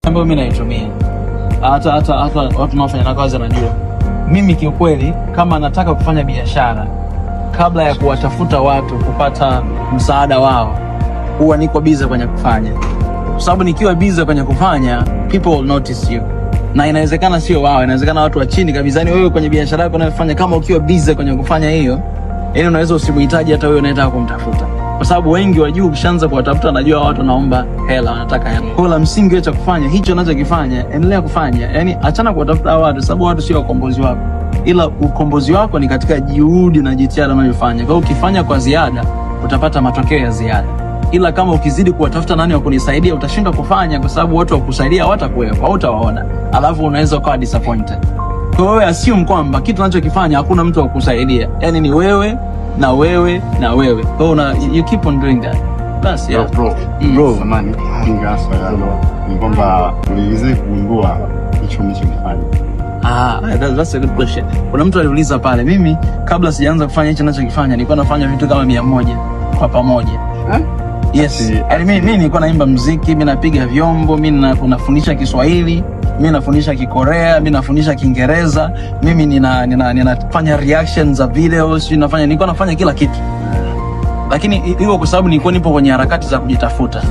ambayo mimi naitumia. Hata watu wanaofanya na kazi wanajua. Mimi kiukweli kama nataka kufanya biashara, kabla ya kuwatafuta watu kupata msaada wao, huwa niko busy kwenye kufanya. Kwa sababu nikiwa busy kwenye kufanya, people will notice you. Na inawezekana sio wao, inawezekana watu wa chini kabisa. Yani wewe kwenye biashara yako unayofanya, kama ukiwa busy kwenye kufanya hiyo, yani unaweza usimhitaji hata wewe unayetaka kumtafuta. Kwa sababu wengi wajua ukishaanza kuwatafuta, najua watu wanaomba hela, wanataka hela. Kwa la msingi wewe cha kufanya, hicho unachokifanya, endelea kufanya. Yani achana kuwatafuta watu, sababu watu sio ukombozi wako. Ila ukombozi wako ni katika juhudi na jitihada unayofanya. Kwa hiyo ukifanya kwa ziada, utapata matokeo ya ziada. Ila kama ukizidi kuwatafuta nani wa kunisaidia, utashindwa kufanya, kwa sababu watu wa kukusaidia hawatakuwepo, hautawaona. Alafu unaweza kuwa disappointed. Kwa hiyo assume kwamba kitu unachokifanya hakuna mtu wa kukusaidia. Yani ni wewe na wewe na wewe. Kwa hiyo you keep on doing that. Basi yeah. Bro, samani kinga swala ni kwamba uliweza kugundua hicho unachokifanya. That's a good question. Kuna mtu aliuliza pale, mimi kabla sijaanza kufanya hicho ninachokifanya nilikuwa nafanya vitu kama 100 kwa pamoja. Yes. Yaani mimi nilikuwa naimba muziki, mimi napiga vyombo, mimi nafundisha Kiswahili, mimi nafundisha Kikorea, mimi nafundisha Kiingereza, mimi ninafanya reactions za videos, nilikuwa nafanya kila kitu. Lakini hiyo kwa sababu nilikuwa nipo kwenye harakati za kujitafuta.